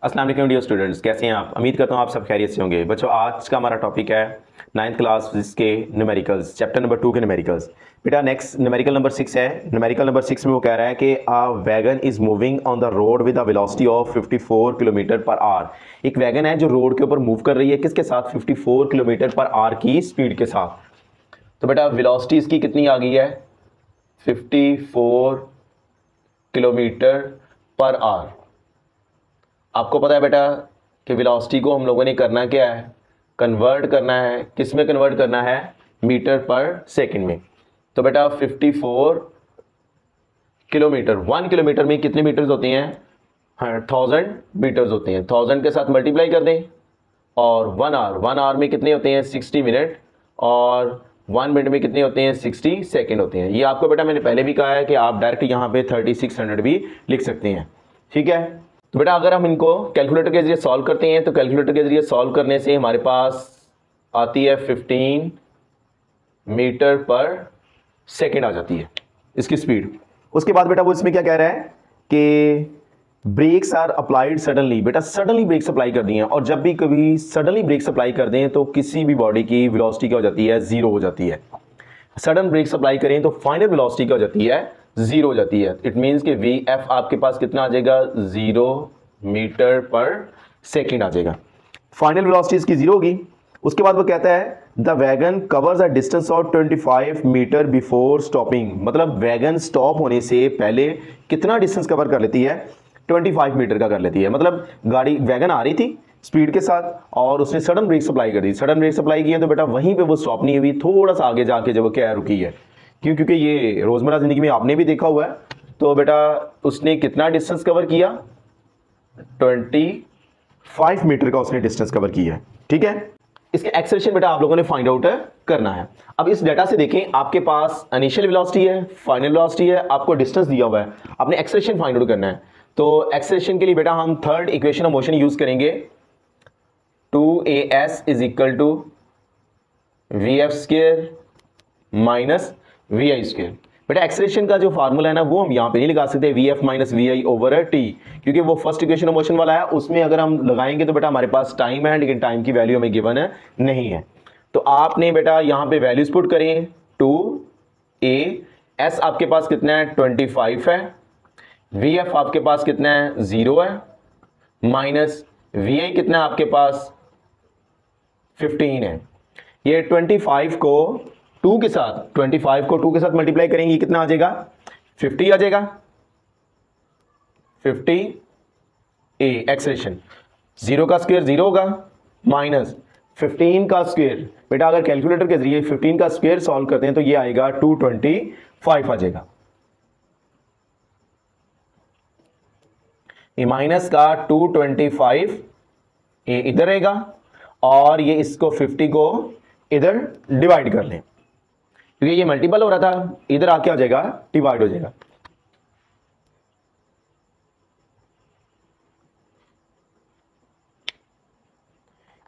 अस्सलाम वालेकुम dear students, कैसे हैं आप। उम्मीद करता हूँ आप सब खैरियत से होंगे। बच्चों, आज का हमारा टॉपिक है 9th क्लास फिजिक्स के न्यूमेरिकल्स, चैप्टर नंबर 2 के न्यूमेरिकल्स। बेटा नेक्स्ट न्यूमेरिकल नंबर 6 है। न्यूमेरिकल नंबर 6 में वो कह रहा है कि a wagon is moving on the road with a velocity of 54 kilometre per hour. एक वैगन है जो रोड के ऊपर मूव कर रही है, किसके साथ? 54 किलोमीटर पर आवर की स्पीड के साथ। तो बेटा वेलोसिटी इसकी कितनी आ गई है? 54 किलोमीटर पर आवर। आपको पता है बेटा कि वेलोसिटी को हम लोगों ने करना क्या है? कन्वर्ट करना है। किस में कन्वर्ट करना है? मीटर पर सेकंड में। तो बेटा 54 किलोमीटर, 1 किलोमीटर में कितने मीटर्स होते हैं? 1000 मीटर्स होते हैं। 1000 के साथ मल्टीप्लाई कर दें और 1 आवर में कितने होते हैं? 60 मिनट। और 1 मिनट में कितने होते हैं? 60 सेकेंड होते हैं। ये आपको बेटा मैंने पहले भी कहा है कि आप डायरेक्ट यहाँ पे 3600 भी लिख सकते हैं। ठीक है, तो बेटा अगर हम इनको कैलकुलेटर के जरिए सॉल्व करते हैं तो कैलकुलेटर के जरिए सॉल्व करने से हमारे पास आती है 15 मीटर पर सेकेंड आ जाती है इसकी स्पीड। उसके बाद बेटा वो इसमें क्या कह रहा है कि ब्रेक्स आर अप्लाइड सडनली। बेटा सडनली ब्रेक्स अप्लाई कर दी हैं, और जब भी कभी सडनली ब्रेक्स अप्लाई कर दें तो किसी भी बॉडी की वेलोसिटी क्या हो जाती है? जीरो हो जाती है। सडन ब्रेक्स अप्लाई करें तो फाइनल वेलोसिटी क्या हो जाती है? जीरो हो जाती है। इट मींस कि वी एफ आपके पास कितना आ जाएगा? 0 मीटर पर सेकेंड आ जाएगा। फाइनल वेलोसिटी इसकी जीरो होगी। उसके बाद वो कहता है the wagon covers a distance of 25 metre before stopping. मतलब वैगन स्टॉप होने से पहले कितना डिस्टेंस कवर कर लेती है? 25 मीटर का कर लेती है। मतलब गाड़ी वैगन आ रही थी स्पीड के साथ और उसने सडन ब्रेक सप्लाई कर दी। सडन ब्रेक सप्लाई किया तो बेटा वहीं पे वो स्टॉप नहीं हुई, थोड़ा सा आगे जाके जब वो क्या रुकी है। क्यों? क्योंकि ये रोजमर्रा जिंदगी में आपने भी देखा हुआ है। तो बेटा उसने कितना डिस्टेंस कवर किया? 25 मीटर का उसने डिस्टेंस कवर किया है। ठीक है, इसके एक्सेलरेशन बेटा आप लोगों ने फाइंड आउट करना है। अब इस डाटा से देखें, आपके पास इनिशियल वेलोसिटी है, फाइनल वेलोसिटी है, आपको डिस्टेंस दिया हुआ है, आपने एक्सेलरेशन फाइंड आउट करना है। तो एक्सेलरेशन के लिए बेटा हम third equation of motion use करेंगे। 2as is equal to vf square minus vi square. बेटा एक्सेलरेशन का जो फार्मूला है ना वो हम यहाँ पे नहीं लगा सकते, vf minus vi over t, क्योंकि वो फर्स्ट इक्वेशन ऑफ मोशन वाला है। उसमें अगर हम लगाएंगे तो बेटा हमारे पास टाइम है, लेकिन टाइम की वैल्यू हमें गिवन है नहीं है। तो आपने बेटा यहाँ पे वैल्यूज पुट करें। 2a, s आपके पास कितना है? 25 है। vf आपके पास कितना है? 0 है। माइनस vi कितना है आपके पास? 15 है। ये 25 को 2 के साथ मल्टीप्लाई करेंगे, कितना आ जाएगा? 50 आ जाएगा। 50 ए एक्सेलरेशन, 0 का स्क्वायर 0 होगा, माइनस 15 का स्क्वायर। बेटा अगर कैलकुलेटर के जरिए 15 का स्क्वायर सॉल्व करते हैं तो ये आएगा 225 आ जाएगा। ये माइनस का 225 ये इधर रहेगा और ये इसको 50 को इधर डिवाइड कर लें, क्योंकि ये मल्टीपल हो रहा था, इधर आके आ जाएगा डिवाइड हो जाएगा।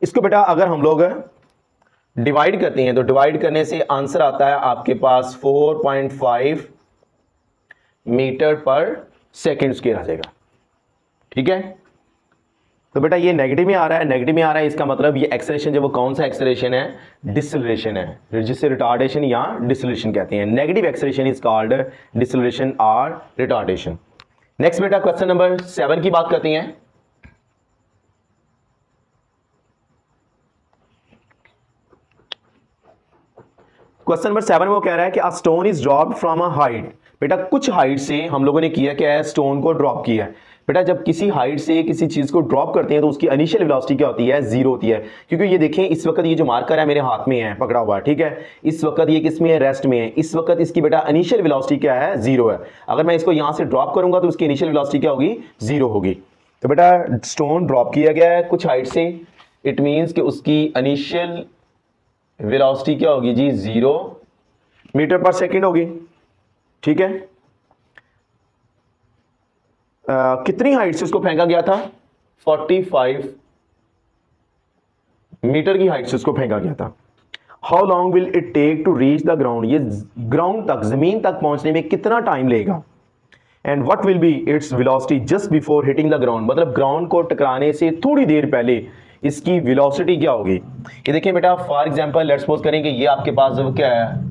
इसको बेटा अगर हम लोग डिवाइड करते हैं तो डिवाइड करने से आंसर आता है आपके पास 4.5 मीटर पर सेकेंड स्क्वायर आ जाएगा। ठीक है, तो बेटा ये नेगेटिव में आ रहा है, नेगेटिव में आ रहा है, इसका मतलब ये एक्सेलरेशन जो वो कौन सा एक्सेलरेशन है? डिसेलरेशन है, जिसे रिटार्डेशन या डिसेलरेशन कहते हैं। Negative acceleration is called deceleration और रिटार्डेशन। नेक्स्ट बेटा क्वेश्चन नंबर 7 की बात करते हैं। क्वेश्चन नंबर 7 में वो कह रहा है कि a stone is dropped from a height. बेटा कुछ हाइट से हम लोगों ने किया क्या है? स्टोन को ड्रॉप किया है। बेटा जब किसी हाइट से किसी चीज को ड्रॉप करते हैं तो उसकी इनिशियल वेलोसिटी क्या होती है? 0 होती है। क्योंकि ये देखें इस वक्त ये जो मार्कर है मेरे हाथ में है पकड़ा हुआ, ठीक है, इस वक्त ये किस में है? रेस्ट में है। इस वक्त इसकी बेटा इनिशियल वेलोसिटी क्या है? 0 है। अगर मैं इसको यहां से ड्रॉप करूंगा तो उसकी इनिशियल वेलोसिटी क्या होगी? 0 होगी। तो बेटा स्टोन ड्रॉप किया गया है कुछ हाइट से, इट मीन्स कि उसकी इनिशियल वेलोसिटी क्या होगी जी? 0 मीटर पर सेकेंड होगी। ठीक है, कितनी हाइट से उसको फेंका गया था? 45 मीटर की हाइट से उसको फेंका गया था। How long will it take to reach the ground. ये ग्राउंड तक, जमीन तक पहुंचने में कितना टाइम लेगा? And what will be its velocity just before hitting the ground, मतलब ग्राउंड को टकराने से थोड़ी देर पहले इसकी वेलोसिटी क्या होगी। ये देखिए बेटा, फॉर एग्जांपल लेट्स सपोज करें कि ये आपके पास जब क्या है,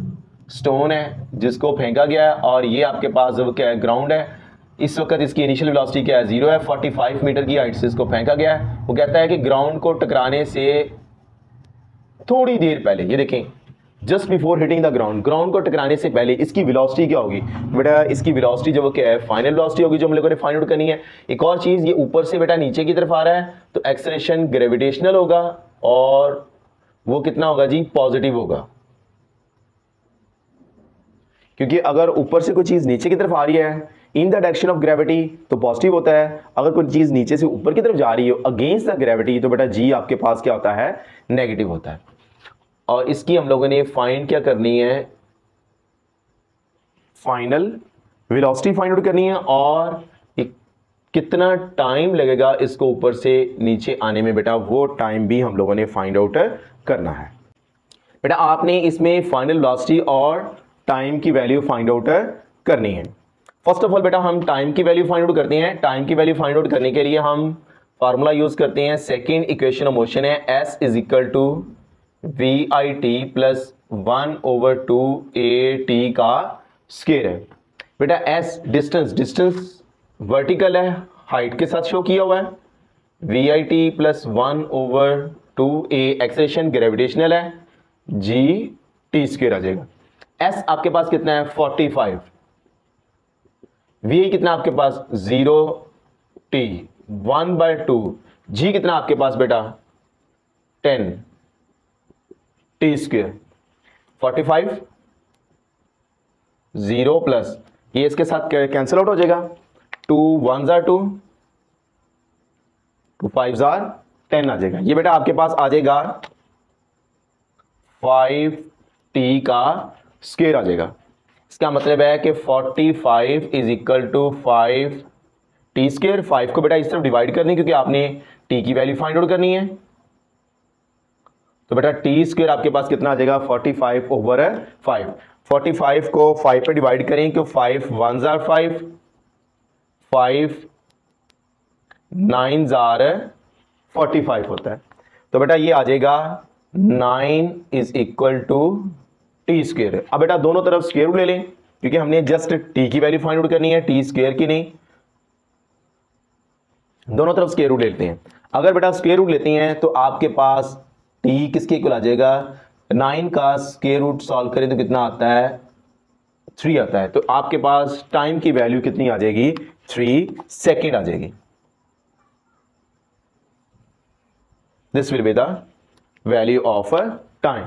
स्टोन है जिसको फेंका गया है, और ये आपके पास जब क्या है, ग्राउंड है। इस वक्त इसकी इनिशियल वेलोसिटी क्या है, 0 है। 45 मीटर की हाइट से इसको फेंका गया है। वो कहता है कि ग्राउंड को टकराने से थोड़ी देर पहले, ये देखें, just before hitting the ground, ground को टकराने से पहले इसकी वेलोसिटी क्या होगी। बेटा इसकी वेलोसिटी जो वो क्या है, फाइनल वेलोसिटी होगी, जो हम लोगों ने फाइंड आउट करनी है। एक और चीज, ये ऊपर से बेटा नीचे की तरफ आ रहा है तो एक्सेलरेशन ग्रेविटेशनल होगा, और वो कितना होगा जी, पॉजिटिव होगा। क्योंकि अगर ऊपर से कोई चीज नीचे की तरफ आ रही है in the direction of gravity तो पॉजिटिव होता है, अगर कोई चीज नीचे से ऊपर की तरफ जा रही है अगेंस्ट द ग्रेविटी तो बेटा जी आपके पास क्या होता है, नेगेटिव होता है। और इसकी हम लोगों ने फाइंड क्या करनी है, फाइनल वेलोसिटी फाइंड आउट करनी है, और कितना टाइम लगेगा इसको ऊपर से नीचे आने में, बेटा वो टाइम भी हम लोगों ने फाइंड आउट करना है। बेटा आपने इसमें फाइनल वेलोसिटी और टाइम की वैल्यू फाइंड आउट करनी है। फर्स्ट ऑफ ऑल बेटा हम टाइम की वैल्यू फाइंड आउट करते हैं। टाइम की वैल्यू फाइंड आउट करने के लिए हम फार्मूला यूज करते हैं, सेकेंड इक्वेशन ऑफ मोशन है S is equal to VIT plus 1/2AT का स्क्वायर है। बेटा S डिस्टेंस वर्टिकल है, हाइट के साथ शो किया हुआ है। VIT plus 1/2A acceleration gravitational है, GT स्क्वायर आ जाएगा। S आपके पास कितना है, 45। VI कितना आपके पास, 0T 1/2। G कितना आपके पास बेटा, 10T स्क्वायर। 45 0 प्लस ये इसके साथ कैंसिल आउट हो जाएगा, 2 1 जार 2, 2 5 जार 10 आ जाएगा। ये बेटा आपके पास आ जाएगा 5T का स्क्वायर आ जाएगा। इसका मतलब है कि 45 is equal to 5T square. 5 को बेटा इस तरफ डिवाइड करनी क्योंकि आपने T की वैल्यू फाइंड आउट करनी है। तो बेटा T स्क्वायर आपके पास कितना आ जाएगा, 45/5। 45 को 5 पे डिवाइड करें क्यों, 5 1 जार 5, 5 9 जार 45 होता है। तो बेटा ये आ जाएगा 9 is equal to T square. अब बेटा दोनों तरफ स्क्वायर रूट ले लें क्योंकि हमने जस्ट T की वैल्यू फाइंड आउट करनी है, T स्क्वायर की नहीं। दोनों तरफ स्क्वायर रूट लेते हैं। अगर बेटा स्क्वायर रूट लेते हैं तो आपके पास T किसके इक्वल आ जाएगा, 9 का स्क्वायर रूट सॉल्व करें तो कितना आता है, 3 आता है। तो आपके पास टाइम की वैल्यू कितनी आ जाएगी, 3 सेकेंड आ जाएगी। This will be the value of time.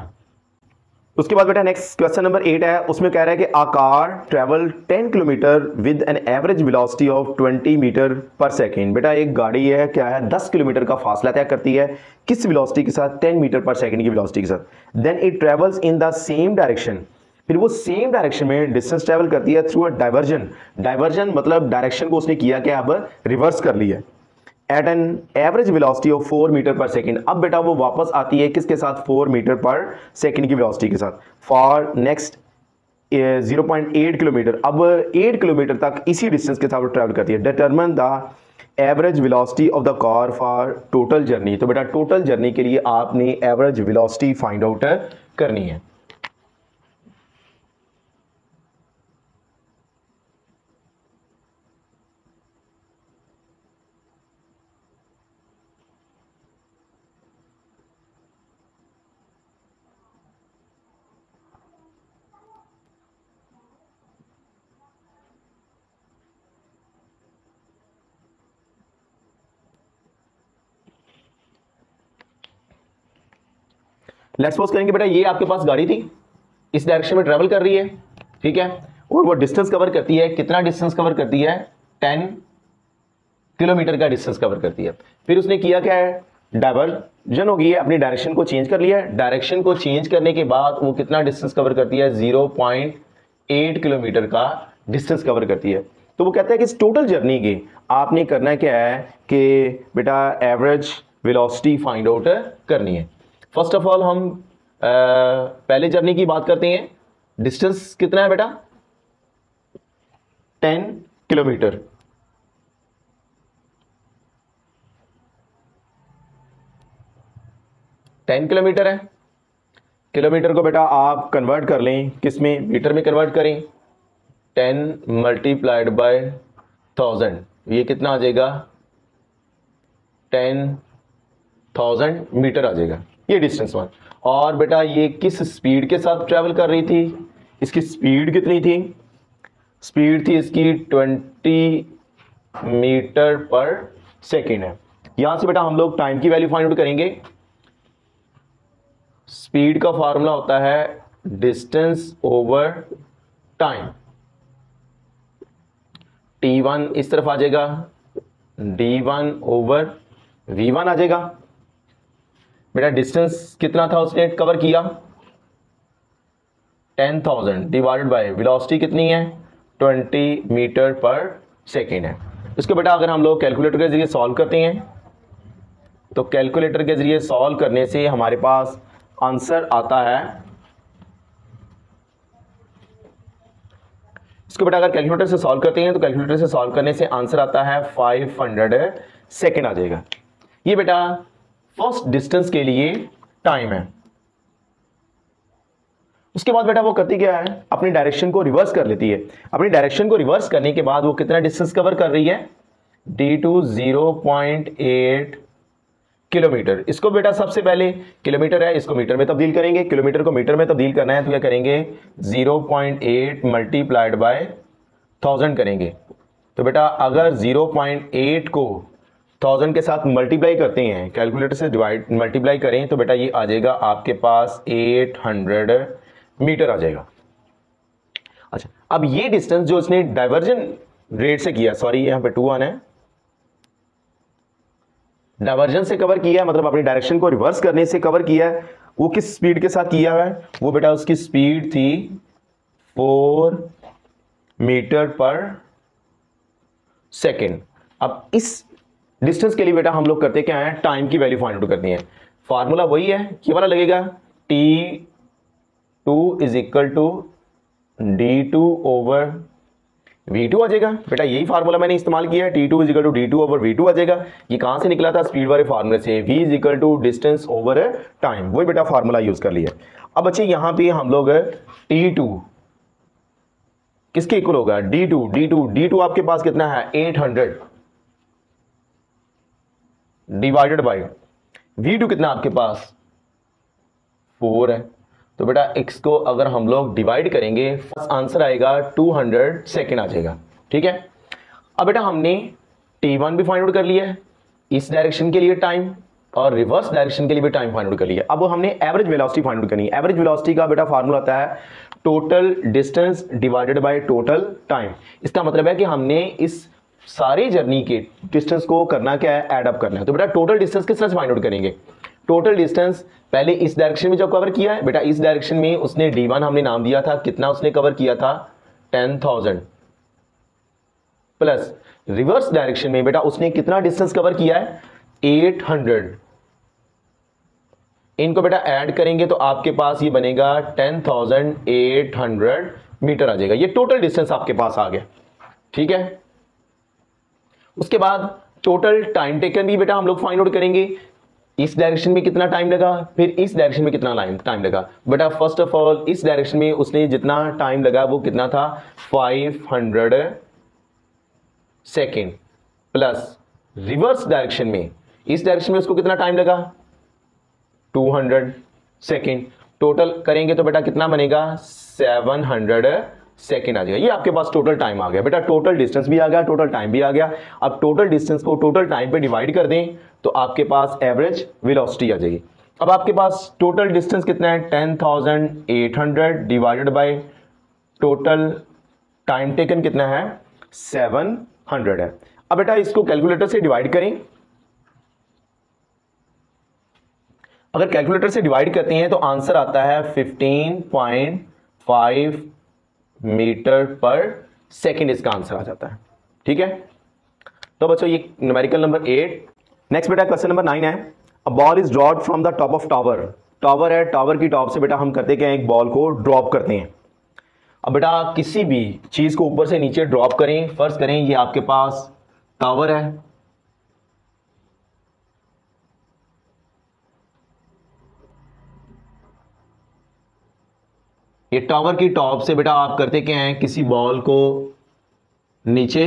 उसके बाद बेटा नेक्स्ट क्वेश्चन नंबर 8 है, उसमें कह रहा है कि a car travel 10 kilometre with an average velocity of 20 metre per second. बेटा एक गाड़ी है, क्या है, 10 किलोमीटर का फासला तय करती है किस वेलोसिटी के साथ, 10 मीटर पर सेकेंड की वेलोसिटी के साथ। Then it travels in the same direction, फिर वो सेम डायरेक्शन में डिस्टेंस ट्रेवल करती है थ्रू अ डाइवर्जन। डाइवर्जन मतलब डायरेक्शन को उसने किया क्या, अब रिवर्स कर लिया at an average velocity of 4 metre per second. अब बेटा वो वापस आती है किसके साथ, 4 मीटर पर सेकेंड की वेलोसिटी के साथ फॉर नेक्स्ट 0.8 किलोमीटर। अब 8 किलोमीटर तक इसी डिस्टेंस के साथ वो ट्रैवल करती है। Determine the average velocity of the car for total journey. तो बेटा टोटल जर्नी के लिए आपने एवरेज वेलोसिटी फाइंड आउट करनी है। लेट्स सपोज करेंगे बेटा ये आपके पास गाड़ी थी, इस डायरेक्शन में ट्रेवल कर रही है, ठीक है, और वो डिस्टेंस कवर करती है, कितना डिस्टेंस कवर करती है, 10 किलोमीटर का डिस्टेंस कवर करती है। फिर उसने किया क्या है, डाइवर्जन हो गई है, अपनी डायरेक्शन को चेंज कर लिया है। डायरेक्शन को चेंज करने के बाद वो कितना डिस्टेंस कवर करती है, 0.8 किलोमीटर का डिस्टेंस कवर करती है। तो वो कहता है कि इस टोटल जर्नी के आपने करना क्या है कि बेटा एवरेज वेलोसिटी फाइंड आउट करनी है। फर्स्ट ऑफ ऑल हम पहले जर्नी की बात करते हैं। डिस्टेंस कितना है बेटा, 10 किलोमीटर। टेन किलोमीटर है। किलोमीटर को बेटा आप कन्वर्ट कर लें, किस में, मीटर में कन्वर्ट करें। 10 मल्टीप्लाइड बाय 1000, ये कितना आ जाएगा, 10,000 मीटर आ जाएगा, ये डिस्टेंस वन। और बेटा ये किस स्पीड के साथ ट्रेवल कर रही थी, इसकी स्पीड कितनी थी, स्पीड थी इसकी 20 मीटर पर सेकेंड है। यहां से बेटा हम लोग टाइम की वैल्यू फाइंड आउट करेंगे। स्पीड का फॉर्मूला होता है डिस्टेंस ओवर टाइम। T1 इस तरफ आ जाएगा, D1 ओवर V1 आ जाएगा। बेटा डिस्टेंस कितना था उसने कवर किया, 10,000 डिवाइडेड बाय वेलोसिटी कितनी है, 20 मीटर पर सेकेंड है। इसको बेटा अगर हम लोग कैलकुलेटर के जरिए सॉल्व करते हैं तो कैलकुलेटर के जरिए सॉल्व करने से हमारे पास आंसर आता है, इसको बेटा अगर कैलकुलेटर से सॉल्व करते हैं तो कैलकुलेटर से सॉल्व करने से आंसर आता है 500 सेकेंड आ जाएगा। ये बेटा फर्स्ट डिस्टेंस के लिए टाइम है। उसके बाद बेटा वो करती क्या है, अपनी डायरेक्शन को रिवर्स कर लेती है। अपनी डायरेक्शन को रिवर्स करने के बाद वो कितना डिस्टेंस कवर कर रही है, D2 0.8 किलोमीटर। इसको बेटा सबसे पहले किलोमीटर है, इसको मीटर में तब्दील करेंगे। किलोमीटर को मीटर में तब्दील करना है तो क्या करेंगे, 0.8 मल्टीप्लाइड बाय 1000 करेंगे। तो बेटा अगर 0.8 को 1000 के साथ मल्टीप्लाई करते हैं, कैलकुलेटर से डिवाइड मल्टीप्लाई करें तो बेटा ये आ जाएगा आपके पास 800 मीटर आ जाएगा। अच्छा, अब ये डिस्टेंस जो इसने डाइवर्जन रेट से किया, सॉरी यहां पे 2 आना है, डाइवर्जन से कवर किया है, मतलब अपनी डायरेक्शन को रिवर्स करने से कवर किया है। वो किस स्पीड के साथ किया है, वो बेटा उसकी स्पीड थी 4 मीटर पर सेकेंड। अब इस डिस्टेंस के लिए बेटा हम लोग करते क्या है, टाइम की वैल्यू फाइंड आउट करनी है। फॉर्मूला वही है, ये वाला लगेगा, T2 is equal to D2 over V2 आ जाएगा। बेटा यही फार्मूला मैंने इस्तेमाल किया है, T2 is equal to D2 over V2 आ जाएगा। ये कहां से निकला था, स्पीड वाले फार्मूले से, V is equal to distance over time, वही बेटा फार्मूला यूज कर लिया। अब बच्चे यहां पे हम लोग T2 किसके इक्वल होगा, D2 आपके पास कितना है, 800 डिवाइडेड बाय V2 कितना आपके पास 4 है। तो बेटा x को अगर हम लोग डिवाइड करेंगे आंसर आएगा 200 सेकेंड आ जाएगा। ठीक है, अब बेटा हमने T1 भी फाइंड आउट कर लिया है, इस डायरेक्शन के लिए टाइम, और रिवर्स डायरेक्शन के लिए भी टाइम फाइंड आउट कर लिया। अब हमने एवरेज वेलोसिटी फाइंड आउट करनी है। एवरेज वेलोसिटी का बेटा फार्मूला आता है total distance divided by total time. इसका मतलब है कि हमने इस सारी जर्नी के डिस्टेंस को करना क्या है, एड अप करना है। तो बेटा टोटल डिस्टेंस किस तरह से फाइंड आउट करेंगे, टोटल डिस्टेंस पहले इस डायरेक्शन में जो कवर किया है, बेटा इस डायरेक्शन में उसने D1 हमने नाम दिया था, कितना उसने कवर किया था, 10,000, प्लस रिवर्स डायरेक्शन में बेटा उसने कितना डिस्टेंस कवर किया है, 800। इनको बेटा ऐड करेंगे तो आपके पास ये बनेगा 10,800 मीटर आ जाएगा। ये टोटल डिस्टेंस आपके पास आ गया। ठीक है, उसके बाद टोटल टाइम टेकन भी बेटा हम लोग फाइंड आउट करेंगे। इस डायरेक्शन में कितना टाइम लगा, फिर इस डायरेक्शन में कितना टाइम लगा। बेटा फर्स्ट ऑफ ऑल इस डायरेक्शन में उसने जितना टाइम लगा वो कितना था, 500 सेकेंड, प्लस रिवर्स डायरेक्शन में, इस डायरेक्शन में उसको कितना टाइम लगा, 200 सेकेंड। टोटल करेंगे तो बेटा कितना बनेगा, 700 सेकेंड आ जाएगा। ये आपके पास टोटल टाइम आ गया। बेटा टोटल डिस्टेंस भी आ गया, टोटल टाइम भी आ गया। अब टोटल डिस्टेंस को टोटल टाइम पे डिवाइड कर दें तो आपके पास एवरेज वेलोसिटी आ जाएगी। अब आपके पास टोटल डिस्टेंस कितना है, 10,800 divided by total time taken कितना है, 700 है। अब बेटा इसको कैलकुलेटर से डिवाइड करें। अगर कैलकुलेटर से डिवाइड करते हैं तो आंसर आता है 15.5 मीटर पर सेकेंड, इसका आंसर आ जाता है। ठीक है, तो बच्चों ये न्यूमेरिकल नंबर 8। नेक्स्ट बेटा क्वेश्चन नंबर 9 है, a ball is dropped from the top of tower. Tower है, टावर की टॉप से बेटा हम करते क्या है, एक बॉल को ड्रॉप करते हैं। अब बेटा किसी भी चीज को ऊपर से नीचे ड्रॉप करें, फर्ज करें ये आपके पास टावर है, ये टावर की टॉप से बेटा आप करते क्या हैं, किसी बॉल को नीचे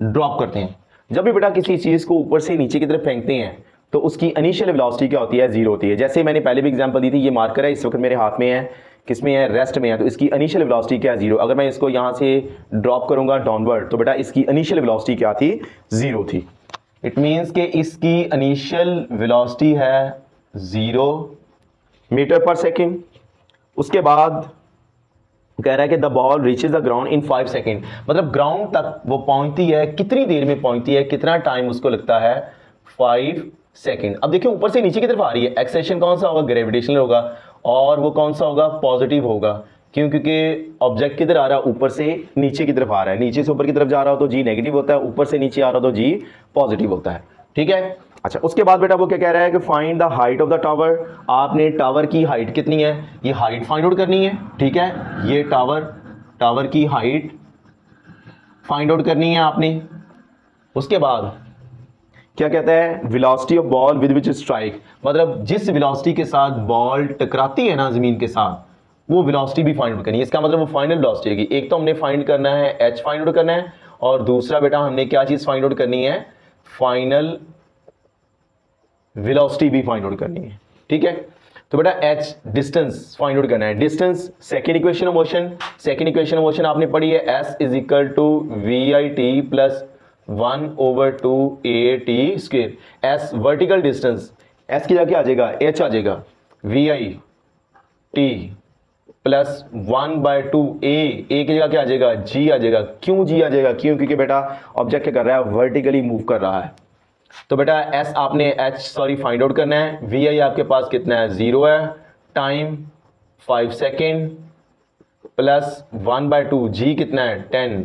ड्रॉप करते हैं। जब भी बेटा किसी चीज को ऊपर से नीचे की तरफ फेंकते हैं तो उसकी इनिशियल वेलोसिटी क्या होती है, जीरो होती है। जैसे मैंने पहले भी एग्जांपल दी थी, ये मार्कर है इस वक्त मेरे हाथ में है, किसमें है, रेस्ट में है, तो इसकी इनिशियल वेलोसिटी क्या है, जीरो। अगर मैं इसको यहां से ड्रॉप करूंगा डाउनवर्ड तो बेटा इसकी इनिशियल वेलोसिटी क्या थी, जीरो थी। इट मींस कि इसकी इनिशियल वेलोसिटी है 0 मीटर पर सेकेंड। उसके बाद कह रहा है कि the ball reaches the ground in 5 second, मतलब ग्राउंड तक वो पहुंचती है, कितनी देर में पहुंचती है, कितना टाइम उसको लगता है, 5 सेकेंड। अब देखिए ऊपर से नीचे की तरफ आ रही है, एक्सेलेरेशन कौन सा होगा, ग्रेविटेशनल होगा, और वो कौन सा होगा, पॉजिटिव होगा। क्यों, क्योंकि ऑब्जेक्ट किधर आ रहा है, ऊपर से नीचे की तरफ आ रहा है। नीचे से ऊपर की तरफ जा रहा हो तो जी नेगेटिव होता है, ऊपर से नीचे आ रहा हो तो जी पॉजिटिव होता है। ठीक है, अच्छा उसके बाद बेटा वो क्या कह रहा है कि find the height of the tower. आपने टावर की हाइट कितनी है, ये हाइट फाइंड आउट करनी है। ठीक है, ये टावर की हाइट फाइंड आउट करनी है आपने। उसके बाद क्या कहता है, velocity of ball with which strike, मतलब जिस वेलोसिटी के साथ बॉल टकराती है ना जमीन के साथ, वो वेलोसिटी भी फाइंड आउट करनी है। इसका मतलब वो फाइनल वेलोसिटी होगी। एक तो हमने फाइंड करना है एच फाइंड आउट करना है, और दूसरा बेटा हमने क्या चीज फाइंड आउट करनी है, फाइनल वेलोसिटी भी फाइंड आउट करनी है। ठीक है, तो बेटा एच डिस्टेंस फाइंड आउट करना है। Distance second equation of motion, second equation of motion आपने पढ़ी है, S is equal to V I T plus 1/2 A T square. S vertical distance, S की जगह आ जाएगा एच आ जाएगा, V I T plus 1/2 A की जगह क्या आ जाएगा, जी आ जाएगा। क्यों जी आ जाएगा, क्यों, क्योंकि बेटा ऑब्जेक्ट क्या कर रहा है, वर्टिकली मूव कर रहा है। तो बेटा एस आपने फाइंड आउट करना है। वी आई आपके पास कितना है, 0 है, टाइम 5 सेकेंड प्लस 1/2, जी कितना है 10,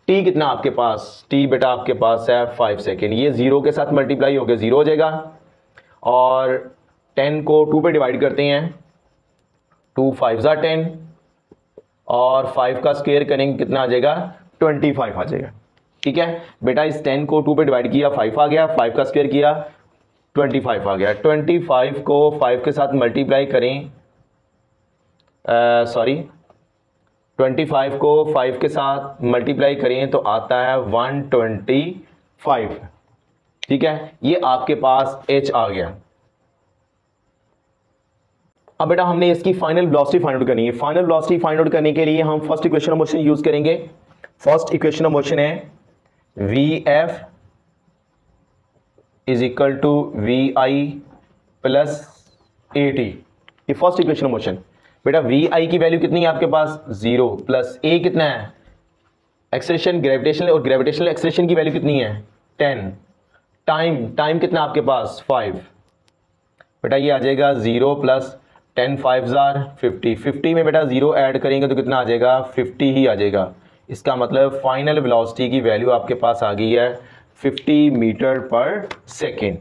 टी कितना आपके पास, टी बेटा आपके पास है 5 सेकेंड। ये 0 के साथ मल्टीप्लाई हो गया 0 हो जाएगा, और 10 को 2 पे डिवाइड करते हैं, 2 5 ज़ा 10, और 5 का स्क्वायर करेंगे कितना आ जाएगा, 25 आ जाएगा। ठीक है बेटा, इस 10 को 2 पे डिवाइड किया 5 आ गया, 5 का स्क्वायर किया 25 आ गया। 25 को 5 के साथ मल्टीप्लाई करें, 25 को 5 के साथ मल्टीप्लाई करें तो आता है 125। ठीक है, ये आपके पास h आ गया। अब बेटा हमने इसकी फाइनल वेलोसिटी फाइंड आउट करनी है। फाइनल वेलोसिटी फाइंड आउट करने के लिए हम first equation of motion use करेंगे। फर्स्ट इक्वेशन ऑफ मोशन है Vf is equal to V I plus A T, ये फर्स्ट इक्वेशन ऑफ मोशन। बेटा वी आई की वैल्यू कितनी है आपके पास, 0, प्लस ए कितना है, एक्सेलरेशन ग्रेविटेशनल, और ग्रेविटेशनल एक्सेलरेशन की वैल्यू कितनी है 10, टाइम कितना आपके पास 5। बेटा ये आ जाएगा 0 प्लस 10 5 जार 50, 50 में बेटा 0 ऐड करेंगे तो कितना आ जाएगा, 50 ही आ जाएगा। इसका मतलब फाइनल वेलोसिटी की वैल्यू आपके पास आ गई है 50 मीटर पर सेकेंड।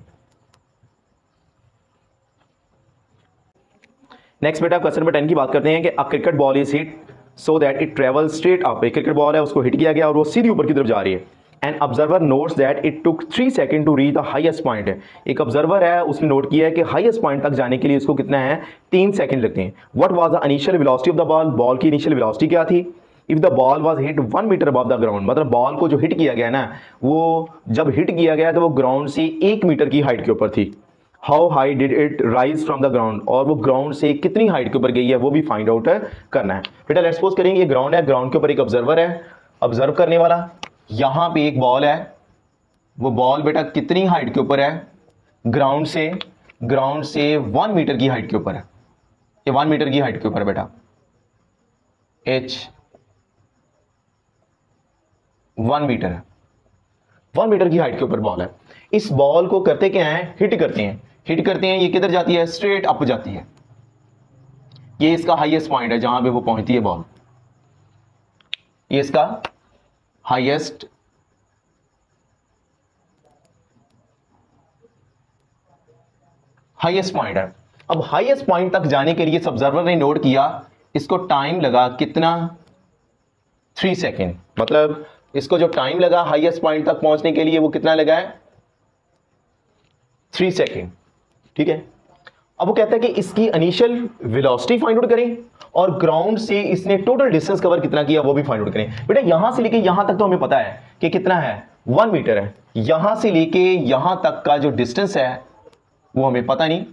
नेक्स्ट बेटा क्वेश्चन नंबर 10 की बात करते हैं कि a cricket ball is hit so that it travel straight up. एक क्रिकेट बॉल है, उसको हिट किया गया और वो सीधी ऊपर की तरफ जा रही है। And observer notes that it took 3 second to reach the highest point. एक ऑब्जर्वर है, उसने नोट किया है कि हाईएस्ट पॉइंट तक जाने के लिए इसको कितना है, 3 सेकंड लगते हैं। What was the initial velocity of the ball, ball की इनिशियल वेलोसिटी क्या थी। If the ball was hit 1 metre above the ground, मतलब बॉल को जो हिट किया गया ना, वो जब हिट किया गया तो वो ग्राउंड से 1 मीटर की हाइट के ऊपर थी। How high did it rise from the ground, और वो ग्राउंड से कितनी हाइट के ऊपर गई है वो भी फाइंड आउट करना है। बेटा लेट्स सपोज करेंगे ये ग्राउंड है, ग्राउंड के ऊपर एक ऑब्जर्वर है, ऑब्जर्व करने वाला। यहां पे एक बॉल है, वो बॉल बेटा कितनी हाइट के ऊपर है, ग्राउंड से 1 मीटर की हाइट के ऊपर है। ये 1 मीटर की हाइट के ऊपर है बेटा, h 1 मीटर है, 1 मीटर की हाइट के ऊपर बॉल है। इस बॉल को करते क्या है, हिट करते हैं, ये किधर जाती है, स्ट्रेट अप जाती है। ये इसका हाईएस्ट पॉइंट है जहां पे वो पहुंचती है बॉल, ये इसका हाईएस्ट पॉइंट है। अब हाईएस्ट पॉइंट तक जाने के लिए ऑब्जर्वर ने नोट किया इसको टाइम लगा कितना, 3 सेकेंड। मतलब इसको जो टाइम लगा हाईएस्ट पॉइंट तक पहुंचने के लिए वो कितना लगा है, 3 सेकेंड। ठीक है, अब वो कहता है कि इसकी इनिशियल वेलोसिटी फाइंड आउट करें और ग्राउंड से इसने टोटल डिस्टेंस कवर कितना किया वो भी फाइंड आउट करें। बेटा यहां से लेके यहां तक तो हमें पता है कि कितना है, 1 मीटर है। यहां से लेके यहां तक का जो डिस्टेंस है वो हमें पता नहीं,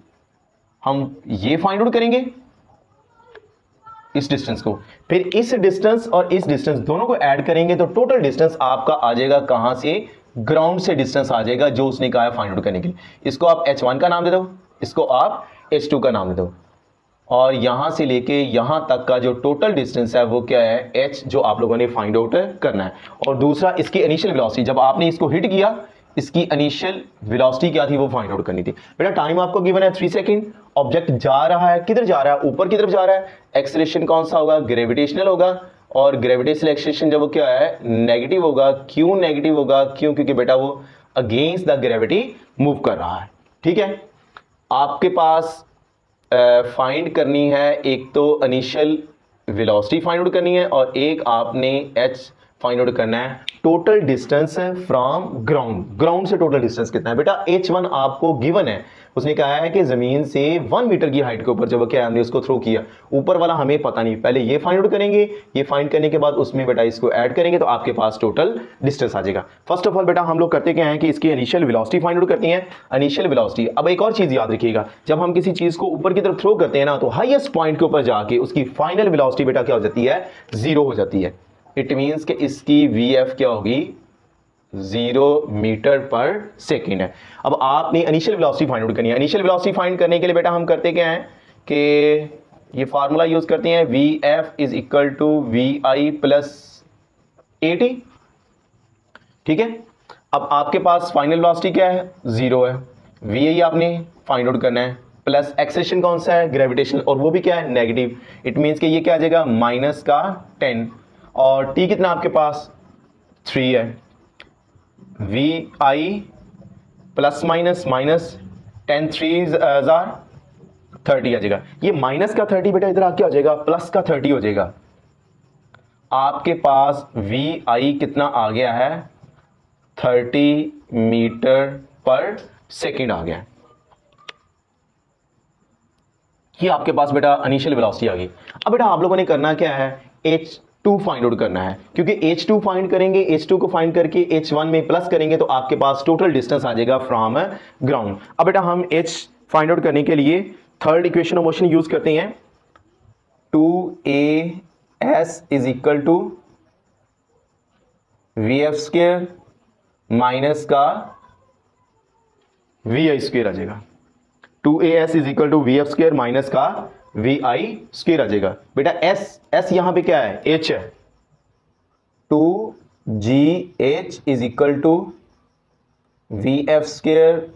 हम ये फाइंड आउट करेंगे इस डिस्टेंस को, फिर इस डिस्टेंस और इस डिस्टेंस दोनों को ऐड करेंगे तो टोटल डिस्टेंस आपका आ जाएगा कहां से, ग्राउंड से डिस्टेंस आ जाएगा जो उसने कहा है फाइंड आउट करने के लिए। इसको आप h1 का नाम दे दो, इसको आप h2 का नाम दे दो, और यहां से लेके यहां तक का जो टोटल डिस्टेंस है वो क्या है, h, जो आप लोगों ने फाइंड आउट करना है। और दूसरा इसकी इनिशियल वेलोसिटी, जब आपने इसको हिट किया इसकी इनिशियल वेलोसिटी क्या थी वो फाइंड आउट करनी थी। बेटा टाइम आपको गिवन है 3 सेकंड, ऑब्जेक्ट जा रहा है, किधर जा रहा है, ऊपर की तरफ जा रहा है। एक्सेलरेशन कौन सा होगा, ग्रेविटेशनल होगा, और ग्रेविटेशनल एक्सेलरेशन जब वो क्या है, नेगेटिव होगा। क्यों नेगेटिव होगा, क्यों, क्योंकि बेटा वो अगेंस्ट द ग्रेविटी मूव कर रहा है। ठीक है, आपके पास फाइंड करनी है, एक तो इनिशियल वेलोसिटी फाइंड आउट करनी है और एक आपने h फाइंड आउट करना है total distance from ground. Ground से टोटल डिस्टेंस कितना है। बेटा h1 आपको गिवन है, उसने कहा है कि जमीन से 1 मीटर की हाइट के ऊपर जब क्या हमने उसको थ्रो किया, ऊपर वाला हमें पता नहीं, पहले ये फाइंड आउट करेंगे, ये फाइंड करने के बाद उसमें बेटा इसको ऐड करेंगे तो आपके पास टोटल डिस्टेंस आ जाएगा। फर्स्ट ऑफ ऑल बेटा हम लोग करते क्या है कि इसकी इनिशियल वेलोसिटी फाइंड आउट करती हैं, इनिशियल वेलोसिटी। अब एक और चीज याद रखिएगा, जब हम किसी चीज को ऊपर की तरफ थ्रो करते हैं ना तो हाईएस्ट पॉइंट के ऊपर जाके उसकी फाइनल वेलोसिटी बेटा क्या हो जाती है, 0 हो जाती है। इट मींस कि इसकी VF क्या होगी, 0 मीटर पर सेकेंड है। अब आपने इनिशियल वेलोसिटी फाइंड आउट करनी है। इनिशियल वेलोसिटी फाइंड करने के लिए बेटा हम करते क्या है कि ये फार्मूला यूज करते हैं, VF is equal to VI plus AT। ठीक है, अब आपके पास फाइनल वेलोसिटी क्या है, 0 है, VI आपने फाइंड आउट करना है, प्लस एक्सेलरेशन कौन सा है, ग्रेविटेशनल, और वो भी क्या है, नेगेटिव। इट मींस कि ये क्या आ जाएगा, माइनस का 10, और t कितना आपके पास 3 है। VI प्लस माइनस माइनस 10, 3 हजार 30 आ जाएगा। ये माइनस का 30 बेटा इधर आके आ जाएगा, प्लस का 30 हो जाएगा। आपके पास VI कितना आ गया है, 30 मीटर पर सेकेंड आ गया। ये आपके पास बेटा इनिशियल वेलोसिटी आ गई। अब बेटा आप लोगों ने करना क्या है, h2 फाइंड आउट करना है, क्योंकि h2 फाइंड करेंगे, h2 को फाइंड करके h1 में प्लस करेंगे तो आपके पास टोटल डिस्टेंस आ जाएगा फ्रॉम ग्राउंड। अब बेटा हम h फाइंड आउट करने के लिए third equation of motion use करते हैं, 2as is equal to VF square minus का VI स्क्वायर आ जाएगा। 2as is equal to VF square minus का VI स्क्वायर आ जाएगा। बेटा s यहां पे क्या है, h है, 2gh is equal to VF square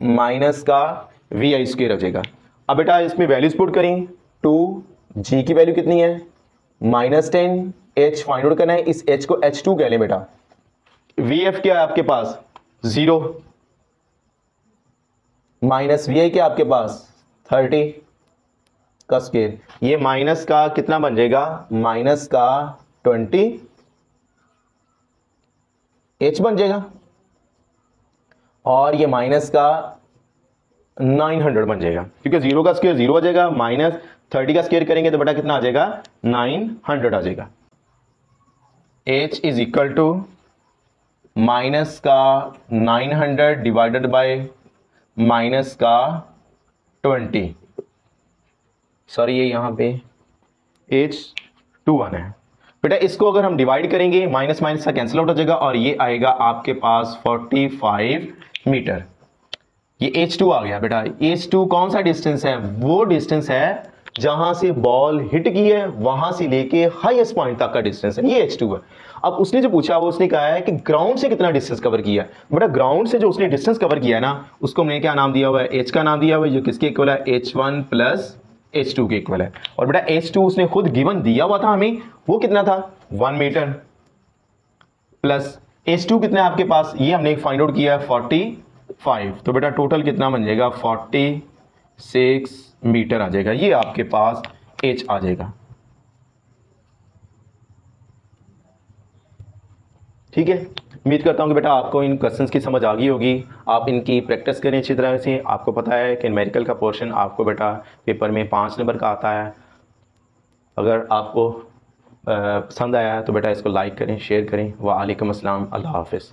minus का VI स्क्वायर आ जाएगा। अब बेटा इसमें वैल्यूज पुट करें, 2g की वैल्यू कितनी है, -10, h फाइंड आउट करना है, इस h को h2 कह लें बेटा। VF क्या है आपके पास, 0, माइनस VI क्या आपके पास 30 का स्क्वायर, ये माइनस का कितना बन जाएगा, माइनस का 20 h बन जाएगा, और ये माइनस का 900 बन जाएगा, क्योंकि 0 का स्क्वायर 0 आ जाएगा, माइनस 30 का स्क्वायर करेंगे तो बेटा कितना आ जाएगा, 900 आ जाएगा। h is equal to minus का 900 डिवाइडेड बाय माइनस का 20, सॉरी ये यहां पे h21 है। बेटा इसको अगर हम डिवाइड करेंगे माइनस माइनस का कैंसिल आउट हो जाएगा और ये आएगा आपके पास 45 मीटर। ये h2 आ गया। बेटा h2 कौन सा डिस्टेंस है, वो डिस्टेंस है जहां से बॉल हिट की है वहां से लेके हाईएस्ट पॉइंट तक का डिस्टेंस है, ये h2 है। अब उसने जो पूछा वो उसने कहा है कि ग्राउंड से कितना डिस्टेंस कवर किया है। बेटा ग्राउंड से जो उसने डिस्टेंस कवर किया है ना, उसको हमने क्या नाम दिया हुआ है, h का नाम दिया हुआ है, जो किसके इक्वल है, h1 प्लस h2 के इक्वल है। और बेटा h2 उसने खुद गिवन दिया हुआ था हमें, वो कितना था, 1 मीटर, प्लस h2 कितना है आपके पास, ये हमने फाइंड आउट किया है 45, तो बेटा टोटल कितना बन जाएगा, 46 मीटर आ जाएगा। ये आपके पास h आ जाएगा। ठीक है, उम्मीद करता हूँ कि बेटा आपको इन क्वेश्चंस की समझ आ गई होगी। आप इनकी प्रैक्टिस करें अच्छी तरह से। आपको पता है कि न्यूमेरिकल का पोर्शन आपको बेटा पेपर में 5 नंबर का आता है। अगर आपको पसंद आया तो बेटा इसको लाइक करें, शेयर करें। वालेकुम अस्सलाम, अल्लाह हाफ़िज़।